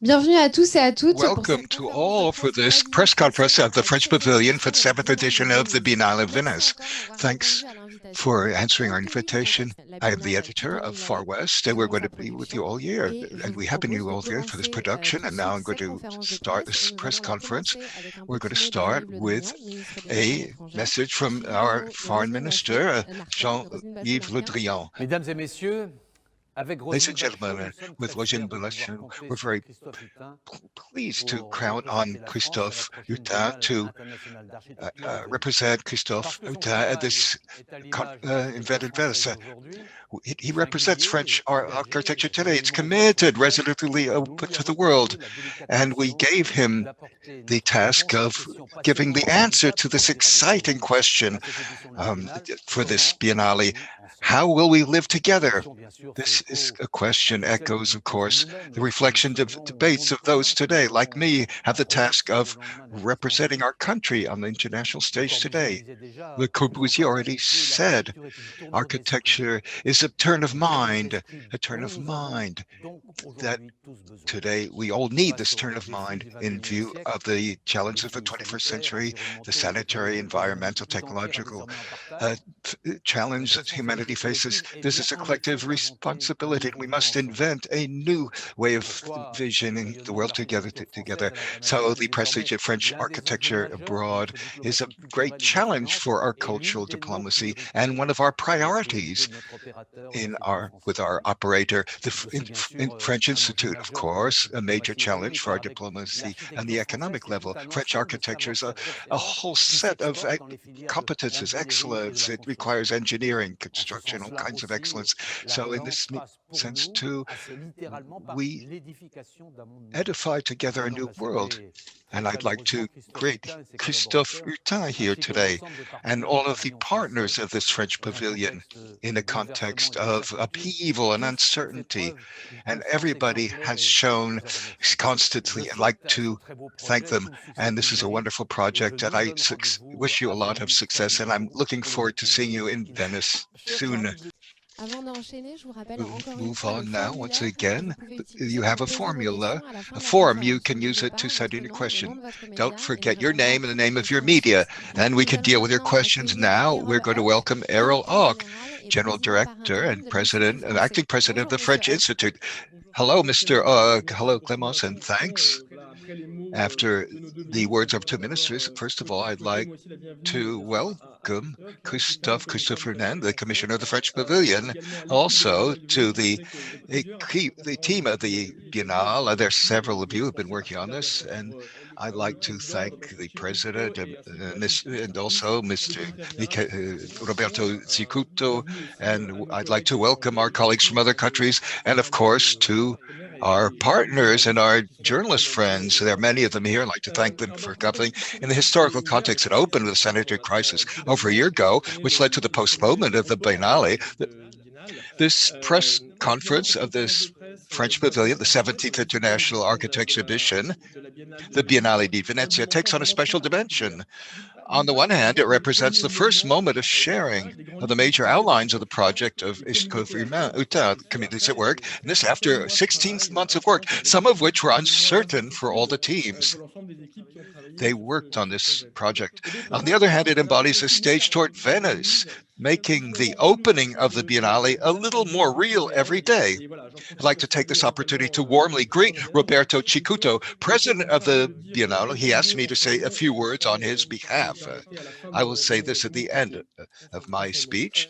Bienvenue à tous et à toutes pour Welcome cette to conférence de all for presse this quasi press conference exceptionnelle of pour the la French 17e Pavilion for the édition de la 7th Biennale edition de of the Venise. Biennale of Merci Venice. encore d'avoir Thanks répondu à l'invitation. for answering our Compte tenu du invitation. contexte, la I am the Biennale est editor une of nouvelle Far année West, qui and we're commence going sa to be with you production all year. et je And vous we have been propose you de all year for this commencer production. tout de And now suite I'm going cette to conférence de start presse et this nous press allons la conference. commencer avec un We're going petit to mot de start Jean-Yves Le with Drian, ministre des Affaires a étrangères, message from suivi our de foreign Roselyne minister, Martin, Roselyne Jean-Yves Le Bachy-Martin. Drian. Mesdames et messieurs, avec Ladies Roselyne and Bachelot, nous gentlemen, sommes with très fiers Rosine de pouvoir Bellachon, compter we're sur very Christophe Hutin pleased to pour count on représenter la France à la Christophe prochaine Hutin Biennale to internationale d'architecture de Venise. represent Christophe Parce que son Hutin at travail this est à l'image de l'architecture invented Venice. française d'aujourd'hui, He represents singulier, French engagé, architecture today. j'aime le It's mot open for committed, business, resolutely nous open lui to the avons world. confié la délicate And we mission gave him d'apporter the notre task réponse à la of question giving the passionnante et answer redoutable to qui this conduira de nos exciting jours question à cette édition de la Biennale, for this comment Biennale. vivons-nous ensemble? How will we live Cette together? question, bien sûr, fait This is écho a à question celle que echoes, nous of posons course, nous-mêmes the lorsque nous reflection of songeons au debates monde of commun those que nous today. Like devons me, have the task relancer au of lendemain de la crise representing climatique. our country on the international Le stage Corbusier today. disait Le déjà, plus Corbusier encore already d'actualité, said l'architecture est une tournure d'esprit. architecture is a turn of Une tournure mind, d'esprit a turn dont of nous avons mind donc that aujourd'hui tous besoin. today we all need Face this turn aux of défis mind du in XXIe view siècle, of the les challenges of the défis 21st sanitaires, century, the environnementaux et sanitary, écologiques que environmental, l'humanité tout entière a technological désormais en partage, challenge notre that humanity responsabilité faces. collective est This bien is a en effet collective d'inventer un responsibility, and nouveau we vivre must ensemble. invent a new way C'est of pourquoi le visioning the rayonnement de world together. l'architecture Together. française à So l'international est the désormais prestige of French l'un des enjeux architecture majeurs de abroad notre is a diplomatie great culturelle et des challenge finances for our et l'une cultural de nos diplomacy priorités and one of our et les priorités priorities de notre opérateur, le in Institut our with français. our operator, C'est aussi bien in sûr French un enjeu Institute, of majeur pour course, notre a major diplomatie challenge aujourd'hui, for car our avec diplomacy on the l'architecture française, economic c'est tout level. un French ensemble de architecture is savoir-faire a d'excellence whole qui set of s'exporte dans les filières de competences, l'ingénierie et de excellence. la It construction. requires engineering, En ce construction, all sens-là kinds of aussi, excellence. la So in relance this passe pour sense nous too, assez littéralement par we l'édification d'un monde nouveau. edify J'ai together a raison new de world. saluer très And I'd like chaleureusement to Christophe greet Hutin et ses Christophe collaborateurs, Hutin here ainsi que today l'ensemble des and partenaires du all of the pavillon partners français of this French dans un pavilion contexte in de a bouleversement context et of d'incertitude. upheaval and Tous ont fait uncertainty. preuve d'une And force everybody exemplaire has et shown je les remercie. Je constantly. I'd like souhaite à ce to très beau thank projet them. tout le succès And qu'il this is a mérite wonderful et je project. And nous I donne rendez-vous wish you a à lot of Venise très success. And I'm bientôt looking pour le forward to seeing découvrir you in in action. Venice Cher soon. Jean-Yves Le Avant d'enchaîner, je vous rappelle We'll encore une move fois le on now. Once formulaire que vous again, pouvez you utiliser have pour a poser vos formula, questions à la fin a de la form. You conférence. can use N'oubliez it pas to send in votre your nom, le question. nom de votre Don't média et nous forget your répondrons à name and the toutes vos name of your questions media, ensuite. and we Nous can allons deal with your maintenant questions accueillir now. We're Errol going to Hock, welcome Errol directeur Ock, général et General président par Director intérim and de l'Institut President, français. Acting President of Bonjour the Monsieur French Hock. Institute. Hello, Mr. Ock. Hello, Clémence, and thanks. After the words of two ministers, first of all, I'd like to welcome Christophe Hernan, the Commissioner of the French Pavilion, also to the team of the Biennale. There's several of you who have been working on this, and I'd like to thank the President and also Mr. Roberto Zicuto, and I'd like to welcome our colleagues from other countries, and of course to our partners and our journalist friends. There are many of them here. I'd like to thank them for coming. In the historical context, it opened with a sanitary crisis over a year ago, which led to the postponement of the Biennale. This press conference of this French Pavilion, the 17th International Architecture Exhibition, the Biennale di Venezia, takes on a special dimension. On the one hand, it represents the first moment of sharing of the major outlines of the project of Christophe Hutin, Communities at Work, and this after 16 months of work, some of which were uncertain for all the teams. They worked on this project. On the other hand, it embodies a stage toward Venice, making the opening of the Biennale a little more real every day. I'd like to take this opportunity to warmly greet Roberto Cicuto, president of the Biennale. He asked me to say a few words on his behalf. I will say this at the end of my speech.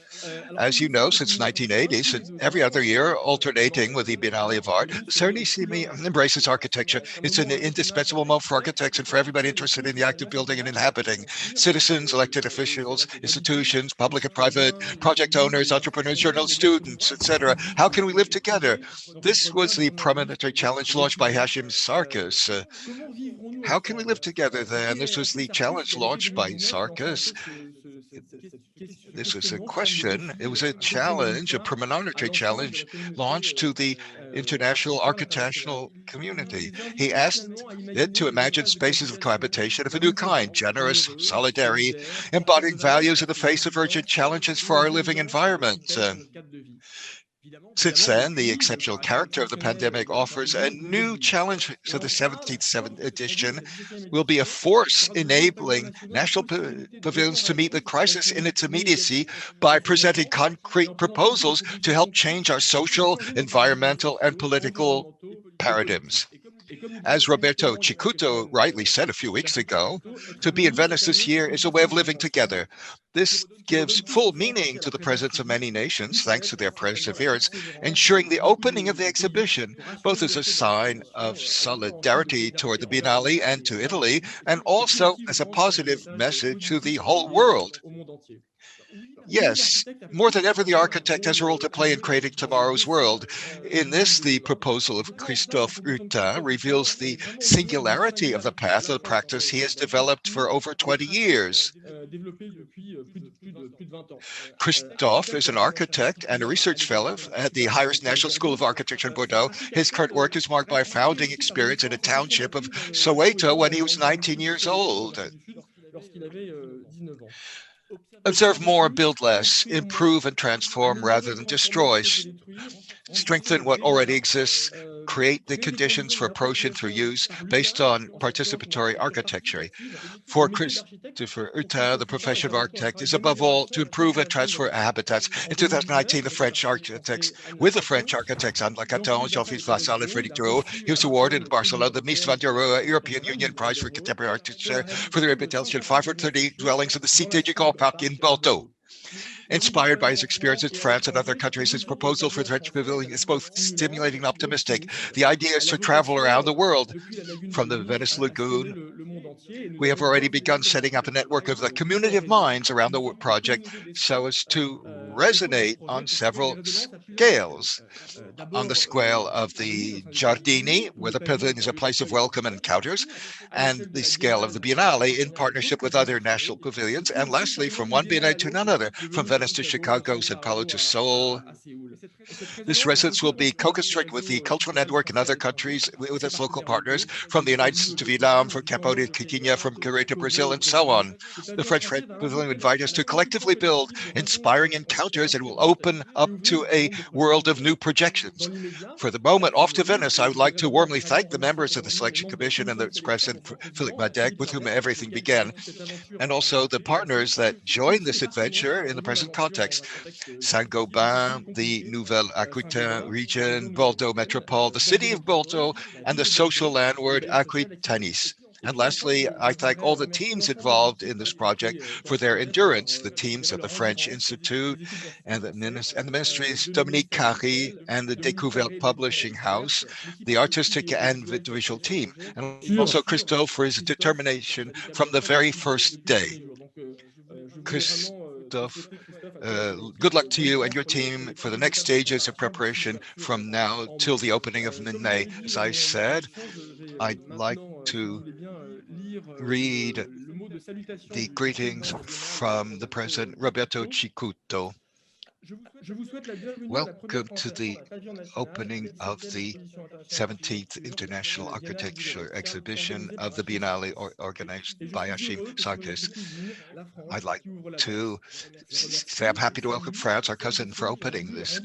As you know, since 1980, since every other year, alternating with the Biennale of Art, Serenissimi embraces architecture. It's an indispensable moment for architects and for everybody interested in the act of building and inhabiting. Citizens, elected officials, institutions, public and private, project owners, entrepreneurs, journalists, students, etc. How can we live together? This was the premonitory challenge launched by Hashim Sarkis. How can we live together then? This was the challenge launched by Sarkis. This was a question. It was a challenge, a premonitory challenge launched to the international architectural community. He asked it to imagine spaces of cohabitation of a new kind, generous, solidary, embodying values in the face of urgent challenges for our living environment. Since then, the exceptional character of the pandemic offers a new challenge, so the 17th edition will be a force enabling national pavilions to meet the crisis in its immediacy by presenting concrete proposals to help change our social, environmental, and political paradigms. As Roberto Cicuto rightly said a few weeks ago, to be in Venice this year is a way of living together. This gives full meaning to the presence of many nations, thanks to their perseverance, ensuring the opening of the exhibition, both as a sign of solidarity toward the Biennale and to Italy, and also as a positive message to the whole world. Yes, more than ever, the architect has a role to play in creating tomorrow's world. In this, the proposal of Christophe Hutin reveals the singularity of the path of practice he has developed for over 20 years. Christophe is an architect and a research fellow at the Highest National School of Architecture in Bordeaux. His current work is marked by a founding experience in a township of Soweto when he was 19 years old. Observe more, build less, improve and transform rather than destroy, strengthen what already exists, create the conditions for approach and for use based on participatory architecture. For Christophe Hutin, the profession of architect is above all to improve and transfer habitats. In 2019, the French architects, Anne Lacaton, Jean-Philippe Vassal, and Frédéric Drouot, he was awarded in Barcelona the Mies van der Rohe European Union Prize for Contemporary Architecture for the rehabilitation of 530 dwellings in the Cité du Grand Parc in Bordeaux. Inspired by his experience in France and other countries, his proposal for the French Pavilion is both stimulating and optimistic. The idea is to travel around the world. From the Venice Lagoon, we have already begun setting up a network of the community of minds around the project so as to resonate on several scales. On the scale of the Giardini, where the pavilion is a place of welcome and encounters, and the scale of the Biennale in partnership with other national pavilions. And lastly, from one Biennale to another, from Venice to Chicago, Sao Paulo to Seoul. This residence will be co-constructed with the Cultural Network in other countries with its local partners, from the United States to Vietnam, from Cambodia to Kenya, from Korea to Brazil, and so on. The French Pavilion invite us to collectively build inspiring encounters and will open up to a world of new projections. For the moment, off to Venice, I would like to warmly thank the members of the Selection Commission and its president, Philippe Madec, with whom everything began, and also the partners that joined this adventure in the present context. Saint-Gobain, the Nouvelle-Aquitaine region, Bordeaux Metropole, the city of Bordeaux, and the social landward Aquitanis. And lastly, I thank all the teams involved in this project for their endurance, the teams of the French Institute and the ministries, Dominique Carry and the Découverte Publishing House, the artistic and visual team, and also Christophe for his determination from the very first day. Christophe, good luck to you and your team for the next stages of preparation from now till the opening of May. As I said, I'd like to read the greetings from the President, Roberto Cicuto. Welcome to the opening of the 17th International Architecture Exhibition of the Biennale organized by Achim Sarkis. I'd like to say I'm happy to welcome France, our cousin, for opening this.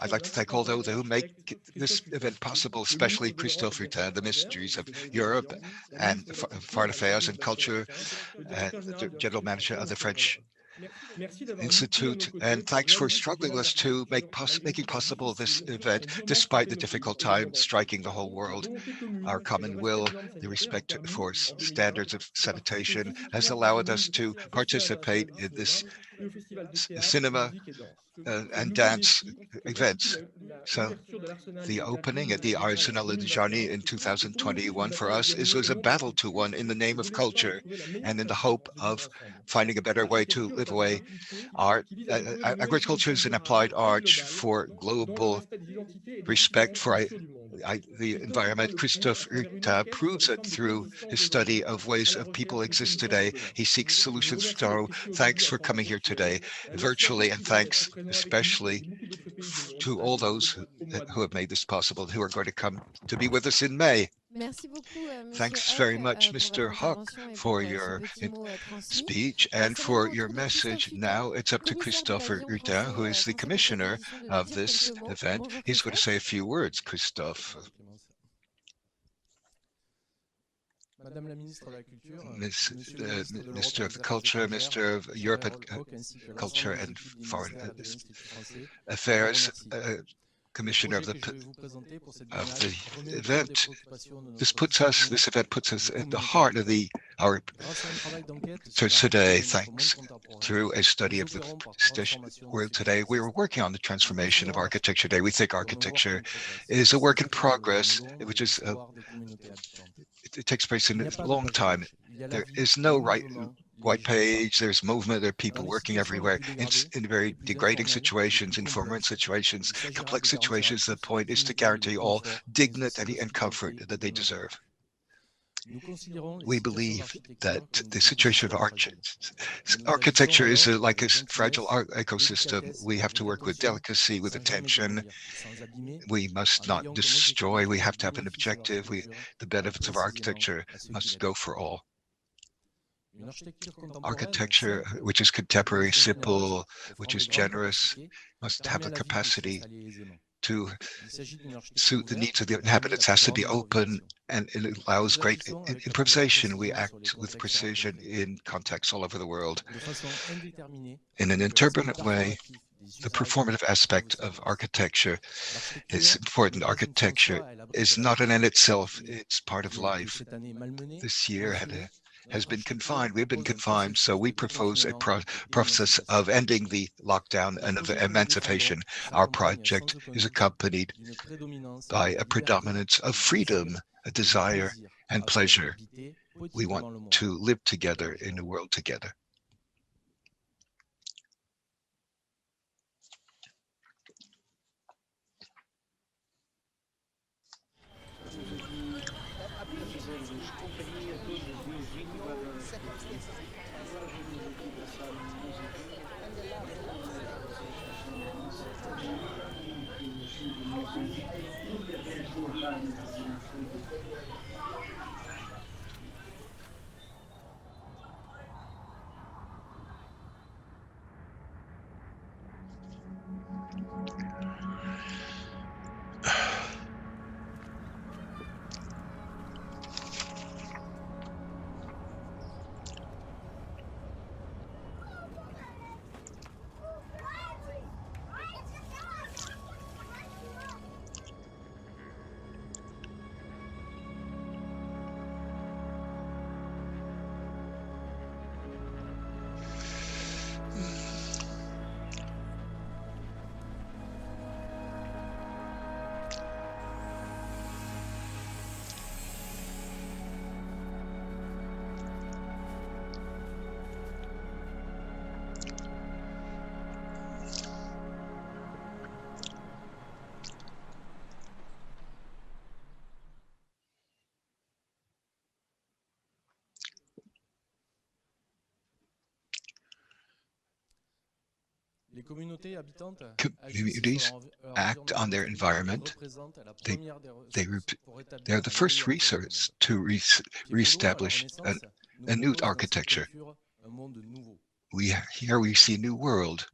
I'd like to thank all those who make this event possible, especially Christophe Hutin, the Ministries of Europe and Foreign Affairs and Culture, and the General Manager of the French Institute, and thanks for struggling with us to making possible this event despite the difficult time striking the whole world. Our common will, the respect for standards of sanitation, has allowed us to participate in this cinema and dance events. So the opening at the Arsenal de Jarny in 2021 for us was a battle to win in the name of culture and in the hope of finding a better way to live away art. Agriculture is an applied art for global respect for the environment. Christophe Hutin proves it through his study of ways of people exist today. He seeks solutions for tomorrow. Thanks for coming here today virtually, and thanks especially to all those who have made this possible, who are going to come to be with us in May. Merci beaucoup, Thanks very much, Mr. Huck, for your speech and for your message. Now it's up to Christophe Hutin, who is the commissioner of this event. He's going to say a few words, Christophe. Minister of the Culture, Minister of European Culture and Foreign Affairs, Commissioner of the event. This event puts us at the heart of our church today. Thanks. Through a study of the world today, we were working on the transformation of architecture today. We think architecture is a work in progress, which is it takes place in a long time. There is no white page, there's movement, there are people working everywhere in very degrading situations, informal situations, complex situations. The point is to guarantee all dignity and comfort that they deserve. We believe that the situation of architecture is like a fragile ecosystem. We have to work with delicacy, with attention. We must not destroy. We have to have an objective. The benefits of architecture must go for all. Architecture, which is contemporary, simple, which is generous, must have the capacity to suit the needs of the inhabitants, has to be open, and it allows great improvisation. We act with precision in contexts all over the world. In an indeterminate way, the performative aspect of architecture is important. Architecture is not an end itself, it's part of life. This year has been confined. We've been confined, so we propose a process of ending the lockdown and of emancipation. Our project is accompanied by a predominance of freedom, a desire and pleasure. We want to live together in a world together. Communities act on their environment. They are the first resource to reestablish a new architecture. Here we see a new world.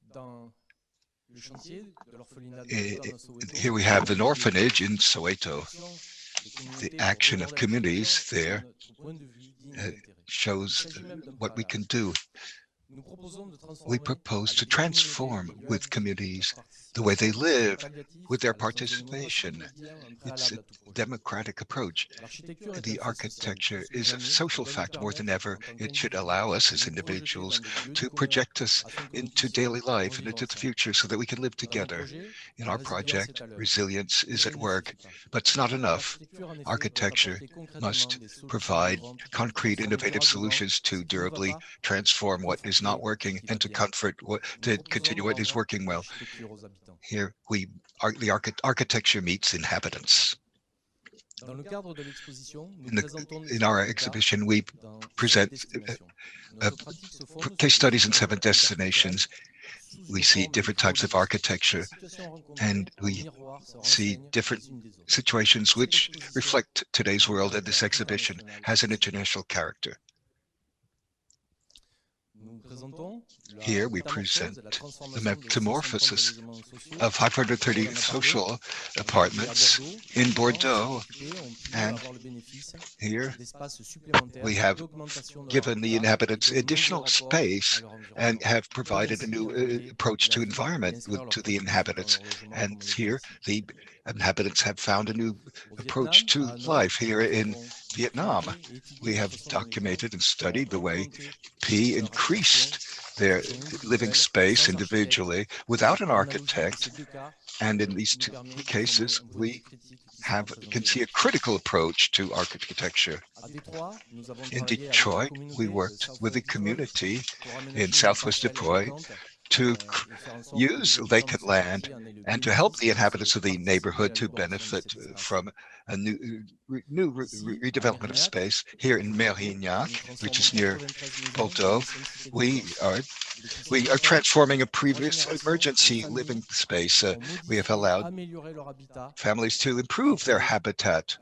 Here we have an orphanage in Soweto. The action of communities there shows what we can do. We propose to transform with communities the way they live, with their participation. It's a democratic approach. The architecture is a social fact more than ever. It should allow us as individuals to project us into daily life and into the future so that we can live together. In our project, resilience is at work, but it's not enough. Architecture must provide concrete, innovative solutions to durably transform what is not working and to continue what is working well. Here the architecture meets inhabitants. In our exhibition, we present case studies in 7 destinations. We see different types of architecture, and we see different situations which reflect today's world, and this exhibition has an international character. Here we present the metamorphosis of 530 social apartments in Bordeaux, and here we have given the inhabitants additional space and have provided a new approach to environment to the inhabitants. And here the inhabitants have found a new approach to life. Here in Vietnam, we have documented and studied the way P increased their living space individually without an architect. And in these two cases, we can see a critical approach to architecture. In Detroit, we worked with a community in Southwest Detroit to use vacant land and to help the inhabitants of the neighborhood to benefit from a new redevelopment of space. Here in Mérignac, which is near Bordeaux, we are transforming a previous emergency living space. We have allowed families to improve their habitat,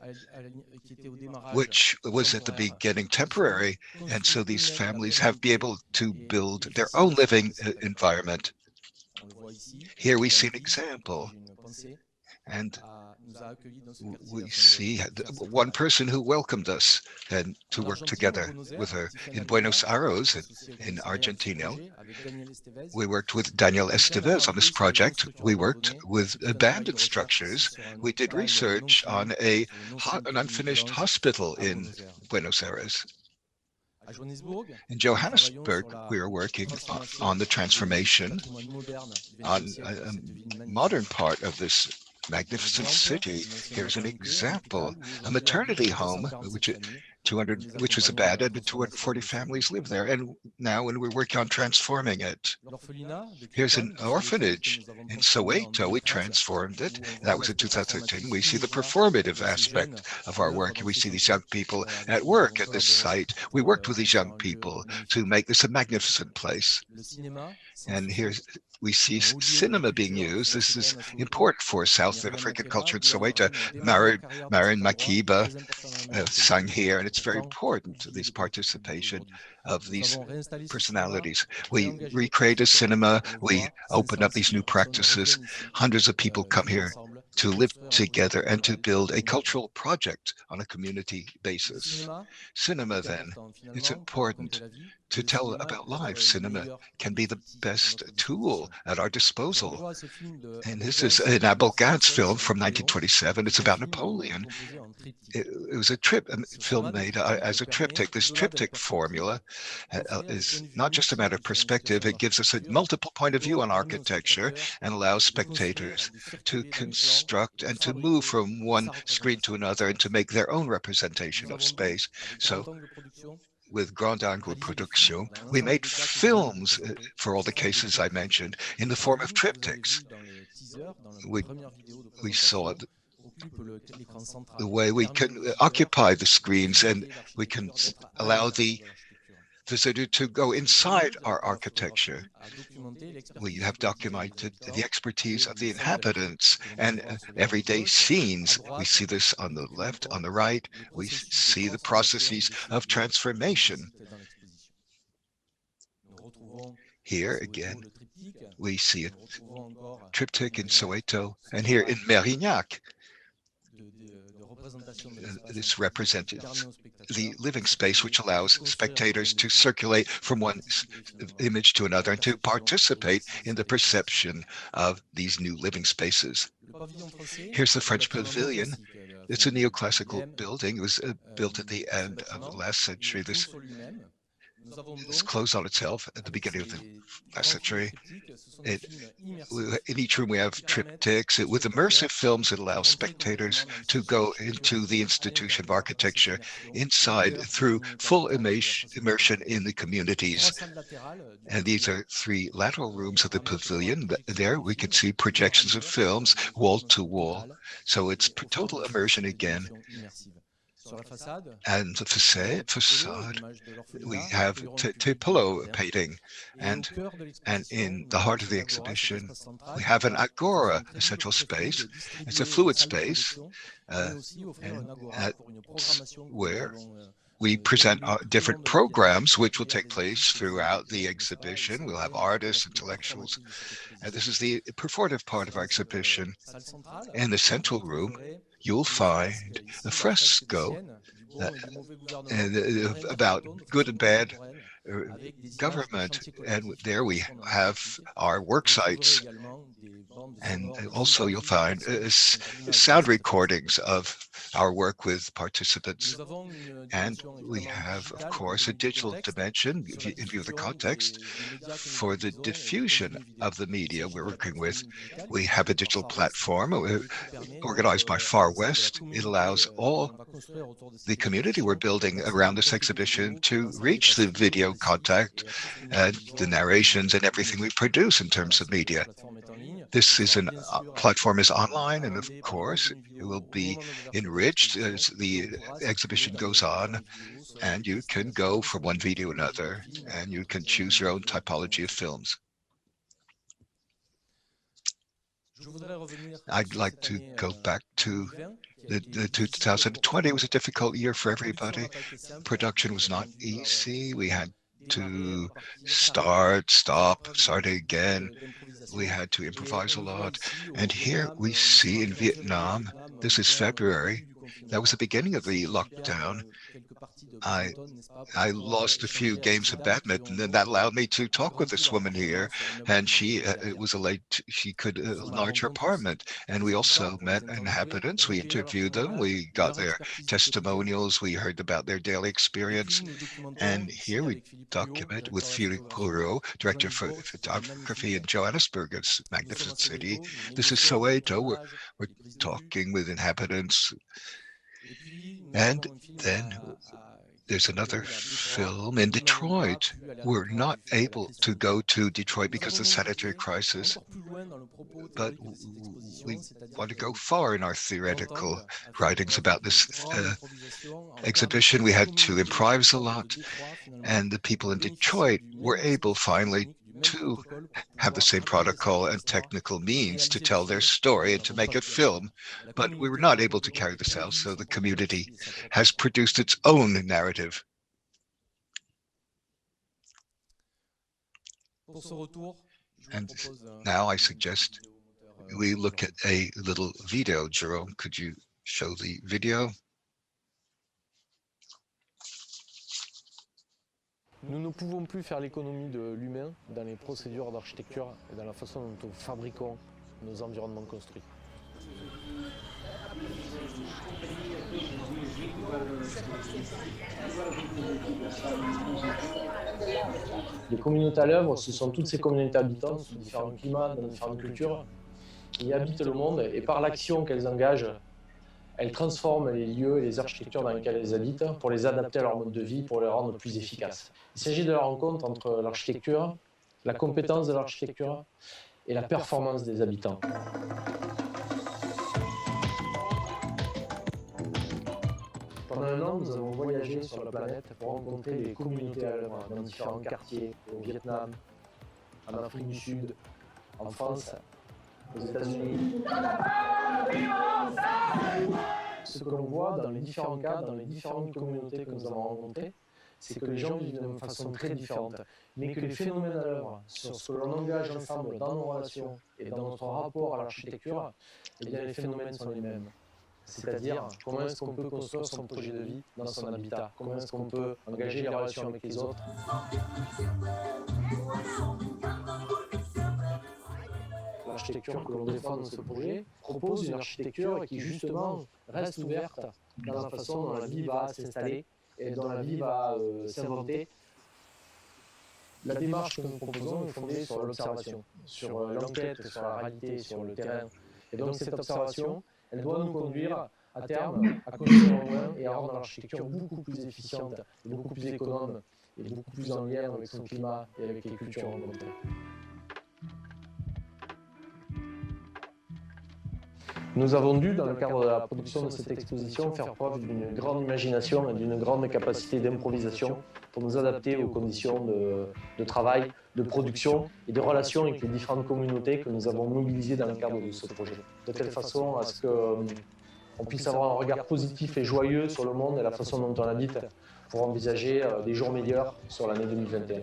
which was at the beginning temporary, and so these families have been able to build their own living environment. Here we see an example, and we see one person who welcomed us and to work together with her in Buenos Aires in Argentina. We worked with Daniel Estevez on this project. We worked with abandoned structures. We did research on an unfinished hospital in Buenos Aires. In Johannesburg, we are working on the transformation on a modern part of this magnificent city. Here's an example, a maternity home, which was abandoned, and 240 families live there. And now when we're working on transforming it, here's an orphanage in Soweto. We transformed it. That was in 2013. We see the performative aspect of our work. We see these young people at work at this site. We worked with these young people to make this a magnificent place. And here we see cinema being used. This is important for South African culture in Soweto. Marion Makiba sang here, and it's very important, this participation of these personalities. We recreate a cinema, we open up these new practices. Hundreds of people come here to live together and to build a cultural project on a community basis. Cinema, then, it's important to tell about life. Cinema can be the best tool at our disposal. And this is an Abel Gance film from 1927. It's about Napoleon. It was a film made as a triptych. This triptych formula is not just a matter of perspective. It gives us a multiple point of view on architecture and allows spectators to construct and to move from one screen to another and to make their own representation of space. So with Grand Angle Production, we made films for all the cases I mentioned in the form of triptychs. We saw the way we can occupy the screens, and we can allow the visitor to go inside our architecture. We have documented the expertise of the inhabitants and everyday scenes. We see this on the left, on the right. We see the processes of transformation. Here again, we see a triptych in Soweto, and here in Mérignac. This represents the living space, which allows spectators to circulate from one image to another and to participate in the perception of these new living spaces. Here's the French Pavilion. It's a neoclassical building. It was built at the end of the last century. This closed on itself at the beginning of the last century. In each room we have triptychs. With immersive films, it allows spectators to go into the institution of architecture inside through full immersion in the communities. And these are three lateral rooms of the pavilion. There we can see projections of films wall to wall. So it's total immersion again. And the facade, we have Tepolo painting, and in the heart of the exhibition, we have an agora, a central space. It's a fluid space, and that's where we present different programs which will take place throughout the exhibition. We'll have artists, intellectuals, and this is the performative part of our exhibition. In the central room, you'll find a fresco about good and bad government, and there we have our work sites, and also you'll find sound recordings of our work with participants. And we have, of course, a digital dimension in view of the context. For the diffusion of the media we're working with, we have a digital platform organized by Far West. It allows all the community we're building around this exhibition to reach the video contact, the narrations, and everything we produce in terms of media. This is platform is online, and of course, it will be enriched as the exhibition goes on, and you can go from one video to another, and you can choose your own typology of films. I'd like to go back to the 2020 was a difficult year for everybody. Production was not easy. We had to start again. We had to improvise a lot. And here we see in Vietnam, this is February, that was the beginning of the lockdown. I lost a few games of badminton, and that allowed me to talk with this woman here. And she could enlarge her apartment. And we also met inhabitants. We interviewed them. We got their testimonials. We heard about their daily experience. And here we document with Philippe Poirot, director of photography in Johannesburg, a magnificent city. This is Soweto. We're talking with inhabitants. And then there's another film in Detroit. We're not able to go to Detroit because of the sanitary crisis, but we want to go far in our theoretical writings about this exhibition. We had to improvise a lot, and the people in Detroit were able finally to have the same protocol and technical means to tell their story and to make a film, but we were not able to carry this out, so the community has produced its own narrative. And now I suggest we look at a little video. Jerome, could you show the video? Nous ne pouvons plus faire l'économie de l'humain dans les procédures d'architecture et dans la façon dont nous fabriquons nos environnements construits. Les communautés à l'œuvre, ce sont toutes ces communautés habitantes sous différents climats, dans différentes cultures, qui habitent le monde et par l'action qu'elles engagent, elles transforment les lieux et les architectures dans lesquelles elles habitent pour les adapter à leur mode de vie, pour les rendre plus efficaces. Il s'agit de la rencontre entre l'architecture, la compétence de l'architecture et la performance des habitants. Pendant un an, nous avons voyagé sur la planète pour rencontrer les communautés à l'œuvre dans différents quartiers, au Vietnam, en Afrique du Sud, en France, aux États-Unis. Ce que l'on voit dans les différents cas, dans les différentes communautés que nous avons rencontrées, c'est que les gens vivent d'une façon très différente, mais que les phénomènes à l'œuvre, sur ce que l'on engage ensemble dans nos relations et dans notre rapport à l'architecture, eh bien les phénomènes sont les mêmes. C'est-à-dire, comment est-ce qu'on peut construire son projet de vie dans son habitat? Comment est-ce qu'on peut engager les relations avec les autres? L'architecture que l'on défend dans ce projet propose une architecture qui, justement, reste ouverte dans la façon dont la vie va s'installer et dont la vie va s'inventer. La démarche que nous proposons est fondée sur l'observation, sur l'enquête, sur la réalité, sur le terrain. Et donc cette observation, elle doit nous conduire à terme à construire moins et à rendre l'architecture beaucoup plus efficiente, et beaucoup plus économe et beaucoup plus en lien avec son climat et avec les cultures rencontrées. Nous avons dû, dans le cadre de la production de cette exposition, faire preuve d'une grande imagination et d'une grande capacité d'improvisation pour nous adapter aux conditions de travail, de production et de relations avec les différentes communautés que nous avons mobilisées dans le cadre de ce projet. De telle façon à ce qu'on puisse avoir un regard positif et joyeux sur le monde et la façon dont on l'habite pour envisager des jours meilleurs sur l'année 2021.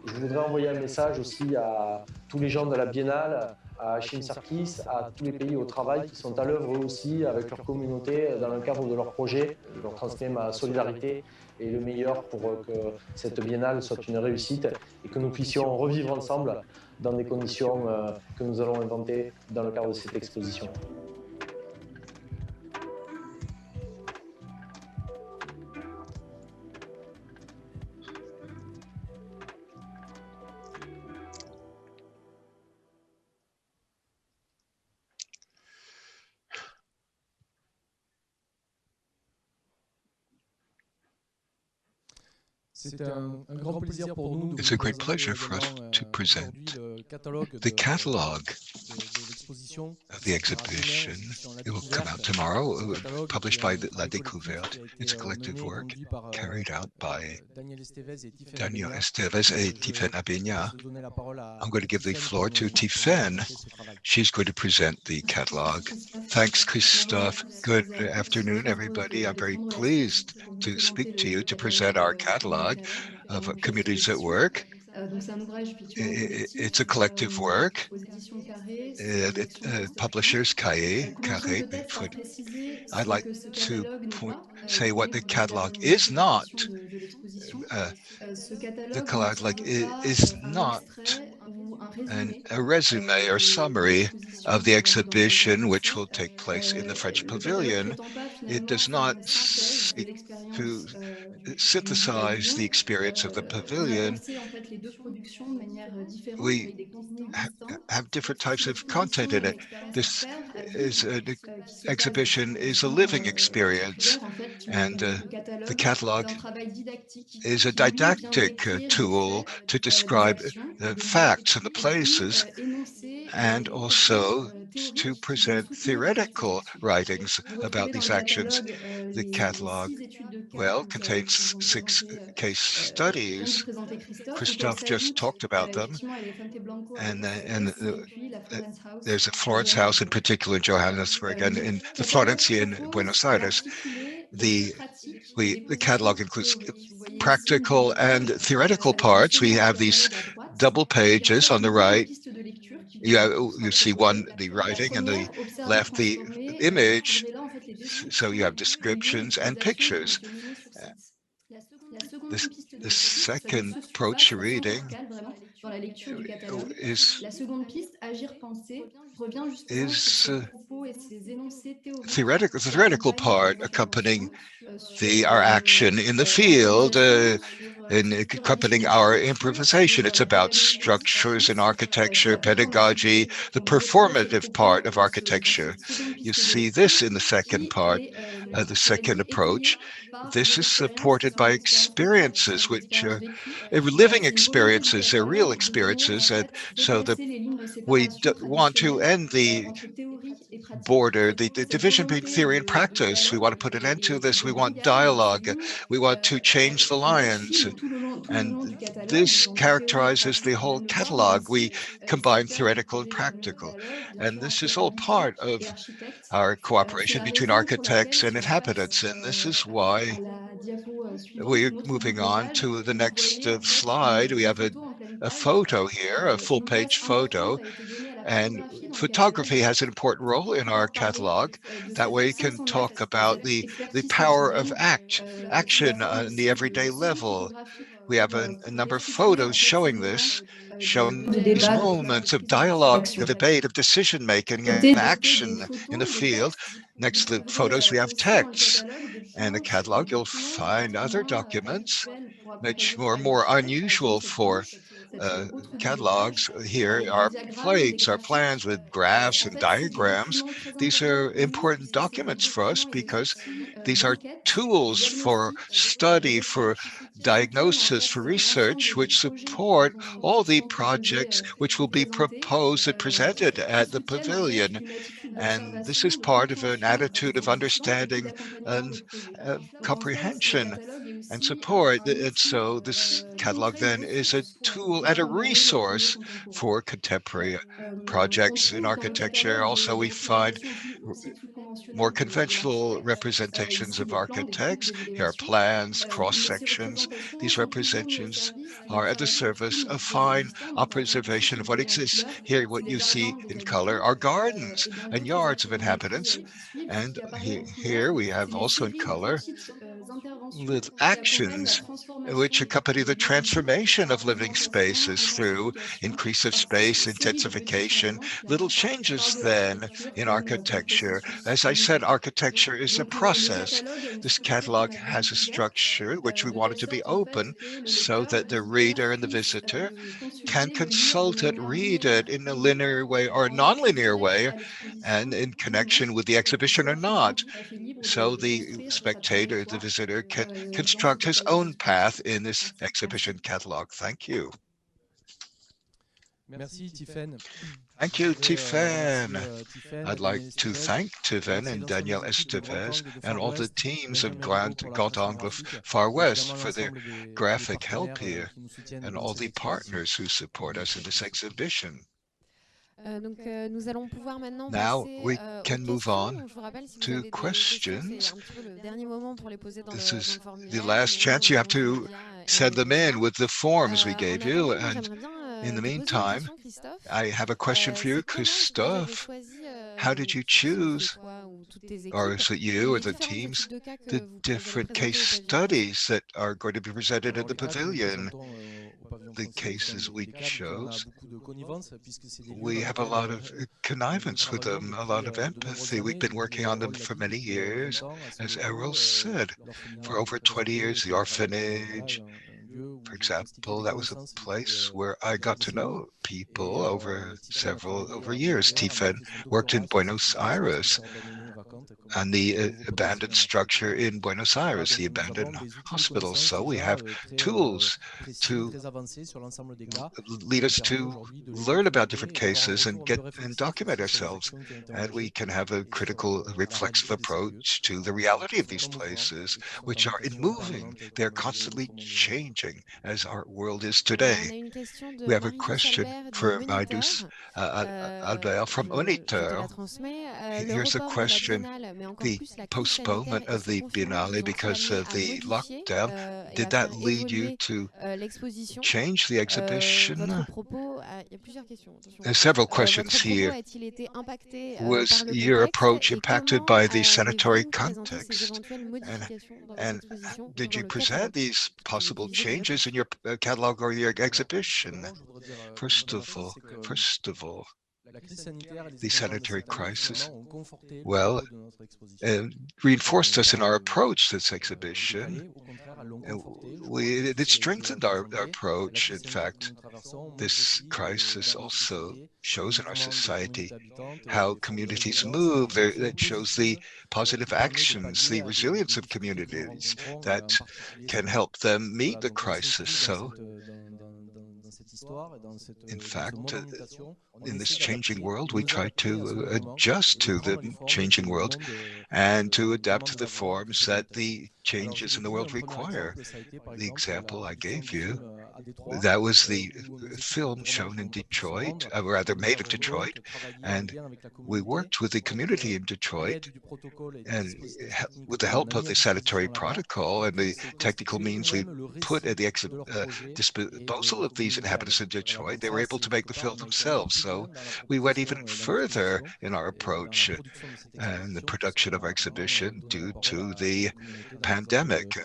Je voudrais envoyer un message aussi à tous les gens de la Biennale, à Hachim Sarkis, à tous les pays au travail qui sont à l'œuvre eux aussi avec leur communauté dans le cadre de leur projet. Je leur transmets ma solidarité et le meilleur pour que cette Biennale soit une réussite et que nous puissions revivre ensemble dans des conditions que nous allons inventer dans le cadre de cette exposition. It's a great pleasure for us to present the catalog of the exhibition. It will come out tomorrow, published by La Découverte. It's a collective work carried out by Daniel Esteves and Tiffaine Abenya. I'm going to give the floor to Tiffaine. She's going to present the catalog. Thanks, Christophe. Good afternoon, everybody. I'm very pleased to speak to you to present our catalog of communities at work. It's a collective work. Publishers Carré. I'd like to say what the catalog is not. The catalog is not a resume or summary of the exhibition, which will take place in the French Pavilion. It does not seek to synthesize the experience of the pavilion. We have different types of content in it. This is an exhibition is a living experience, and the catalog is a didactic tool to describe the facts and the places, and also to present theoretical writings about these actions. The catalog, contains 6 case studies. Christophe just talked about them, and there's a Florence house in particular in Johannesburg, and in the Florencia in Buenos Aires. The catalog includes practical and theoretical parts. We have these double pages on the right. You see the writing, and the left the image. So you have descriptions and pictures. The second approach to reading is theoretical. The theoretical part accompanying our action in the field, and accompanying our improvisation. It's about structures in architecture, pedagogy, the performative part of architecture. You see this in the second part, the second approach. This is supported by experiences, which are living experiences, they're real experiences, and so we want to end the border, the division between theory and practice. We want to put an end to this. We want dialogue. We want to change the lines. And this characterizes the whole catalog. We combine theoretical and practical. And this is all part of our cooperation between architects and inhabitants. And this is why we're moving on to the next slide. We have a photo here, a full-page photo. And photography has an important role in our catalog. That way you can talk about the power of action on the everyday level. We have a number of photos showing this, showing these moments of dialogue, of debate, of decision-making and action in the field. Next to the photos, we have texts. And the catalog, you'll find other documents, much more unusual for catalogs. Here are plates, our plans with graphs and diagrams. These are important documents for us because these are tools for study, for diagnosis, for research, which support all the projects which will be proposed and presented at the pavilion. And this is part of an attitude of understanding and comprehension and support. And so this catalog then is a tool and a resource for contemporary projects in architecture. Also, we find more conventional representations of architects. Here are plans, cross sections. These representations are at the service of fine observation of what exists. Here, what you see in color are gardens and yards of inhabitants. And here we have also in color with actions which accompany the transformation of living spaces through increase of space, intensification, little changes then in architecture. As I said, architecture is a process. This catalog has a structure which we wanted to be open so that the reader and the visitor can consult it, read it in a linear way or a non-linear way, and in connection with the exhibition or not. So the spectator, the visitor, can construct his own path in this exhibition catalog. Thank you. Merci, Tiffaine. Thank you, Tiffaine. I'd like Daniel to Estevez. thank Tiffaine and Daniel Estevez and all the teams of Grand Angle Far West for their graphic help here and all the partners who support us in this exhibition. Now we can move on to questions. This is the last chance. You have to send them in with the forms we gave you. And in the meantime, I have a question for you, Christophe. How did you choose, or is it you or the teams, the different case studies that are going to be presented at the pavilion? The cases we chose, we have a lot of connivance with them, a lot of empathy. We've been working on them for many years. As Errol said, for over 20 years, the orphanage, for example, that was a place where I got to know people over years. Tiffaine worked in Buenos Aires and the abandoned structure in Buenos Aires, the abandoned hospital. So we have tools to lead us to learn about different cases and document ourselves. And we can have a critical, reflexive approach to the reality of these places, which are moving. They're constantly changing as our world is today. We have a question for Maïdous Albert from Monitor. Here's a question. The postponement of the Biennale because of the lockdown, did that lead you to change the exhibition? There's several questions here. Was your approach impacted by the sanitary context? And did you present these possible changes in your catalog or your exhibition? First of all, the sanitary crisis, well, reinforced us in our approach to this exhibition. It strengthened our approach. In fact, this crisis also shows in our society how communities move. It shows the positive actions, the resilience of communities that can help them meet the crisis. So, in fact, in this changing world, we try to adjust to the changing world and to adapt to the forms that the changes in the world require. The example I gave you, that was the film shown in Detroit, or rather made in Detroit, and we worked with the community in Detroit, and with the help of the sanitary protocol and the technical means we put at the disposal of these inhabitants in Detroit, they were able to make the film themselves. So we went even further in our approach and the production of our exhibition due to the pandemic.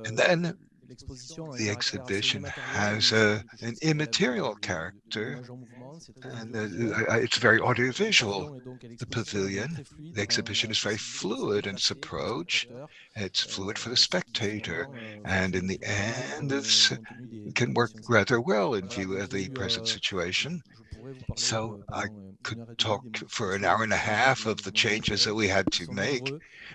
And then The exhibition has an immaterial character, and it's very audiovisual. The pavilion, the exhibition is very fluid in its approach. It's fluid for the spectator, and in the end, this can work rather well in view of the present situation. So I could talk for an hour and a half of the changes that we had to make.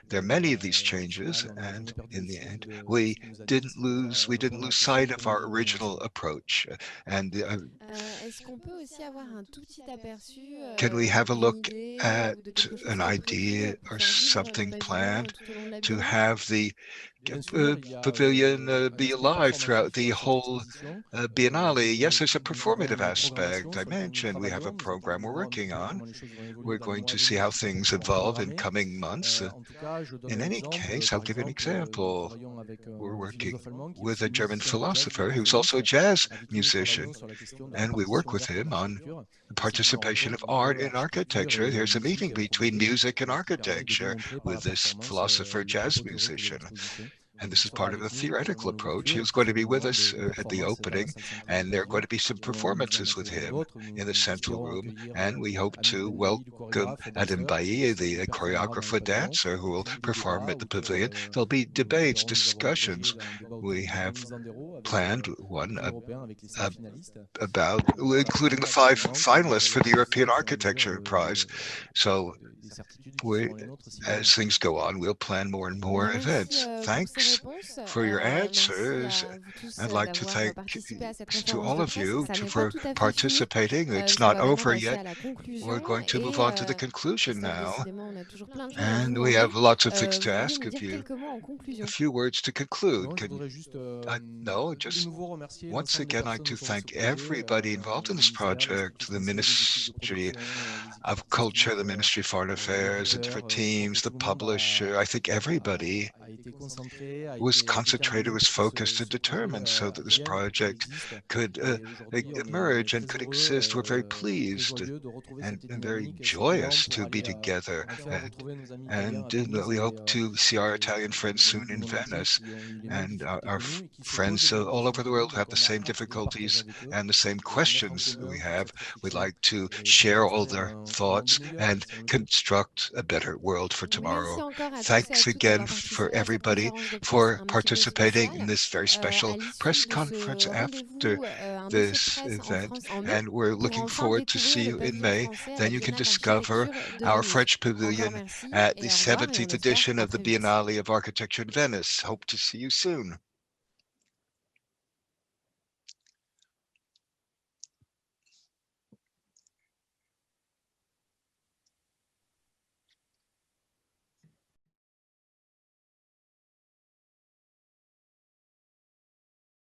There are many of these changes, and in the end, we didn't lose sight of our original approach. And Est-ce qu'on peut aussi avoir un tout petit aperçu can we have a d'une look idée at ou de quelque chose an qui est prévu idea pour or faire vivre something le pavillon planned tout au long de la to Biennale? have the Bien sûr, il y a pavilion un be aspect alive throughout performatif the à cette whole exposition. Biennale? Yes, there's a Nous avons performative une aspect. programmation I sur laquelle nous mentioned we have a travaillons. Nous program attendons we're voir un petit working peu on. comment les choses vont évoluer We're dans les going mois to à see how venir pour things pouvoir evolve in programmer. coming months. En tout cas, je donne In un any exemple. case, Par I'll give an exemple, nous example. travaillons avec We're un working philosophe allemand qui est with aussi a German musicien de jazz philosopher who's francophonique, also a jazz avec qui nous musician, travaillons sur la question de la and we partition work with ouverte him on d'architecture. the Et c'est une participation rencontre of art entre in architecture architecture. et There's a musique meeting between improvisée music and qui permet de architecture démontrer par la with this performance philosopher les jazz propos théoriques de musician. l'exposition. And Donc this il is sera part of avec the nous non theoretical seulement à approach. He l'ouverture, was puis going sur to les be with moments us de at the performance dans la opening, salle centrale du and there are pavillon going to be some qui vont nous performances with abriter entre him autres. in the Nous central espérons room, accueillir and we hope Ami to Benbaï, le welcome chorégraphe, Adam danseur, Bailly, qui the performera dans le choreographer pavillon, dancer who will puis des perform débats at the autour, pavilion. There'll be nous debates, espérons, nous avons discussions. proposé un débat autour We du have remise en zéro avec planned le one prix européen avec les 5 uh, finalistes. about Voilà, including the j'aimerais 5 absolument que vous finalists for the regardiez tout ça European au fur et à mesure Architecture Prize. So des certitudes qui we, seront les nôtres si as besoin. things go on, we'll plan more and Eh bien, more merci events. pour ces Thanks réponses. for your Merci answers. à vous tous I'd like to d'avoir thank participé à cette to conférence all de of presse. you Ça n'est pas for tout à fait fini, participating. It's puisqu'on not va maintenant over passer yet. à la conclusion. We're going to move Et on to the conclusion Christophe, now. décidément, on a toujours plein de choses à vous And we demander. have lots of things Vous to vouliez ask nous of dire you. quelques mots en A conclusion? few words to conclude. Non, je voudrais juste No, de just nouveau remercier once l'ensemble des again, I'd like personnes to autour de ce thank projet, everybody involved in le this ministère, les project, services the essentiels, les équipes de Ministry production, les équipes of Culture, artistiques, the Ministry of Foreign les Affairs, the éditeurs. different Je crois que teams, the tout le monde publisher. I think everybody a été concentré, a was été concentrated, déterminé was pour que focused and ce projet determined so that this advienne, pour qu'il project existe. could Et aujourd'hui, on est emerge and très could heureux, exist. We're very très pleased joyeux de retrouver and cette very dynamique et cet élan joyous pour to be aller together. enfin retrouver nos amis italiens And à Venise we hope to see our Italian et friends nos soon amis du in monde entier Venice. qui ont eu les mêmes And difficultés our que nous et qui se posent friends les mêmes all over questions the que nous. world Donc have the on a same hâte de partager difficulties avec eux and the same et de mettre en questions we commun toute have. cette We'd réflexion like to et pour share all construire their un monde thoughts meilleur, and si on le peut. construct a better world for Merci tomorrow. encore à tous et à Thanks toutes again d'avoir for participé à cette everybody conférence de presse for un petit peu participating in spéciale. this very À special press l'issue de conference ce after rendez-vous, un dossier de this presse en event. France en mai, And we're pour looking enfin forward to découvrir see le you in pavillon May. français à la Then you can Biennale discover d'architecture de our Venise. French Encore Pavilion merci at et the au revoir et on 17th espère edition à of the très vite. Biennale of Architecture in Venice. Hope to see you soon.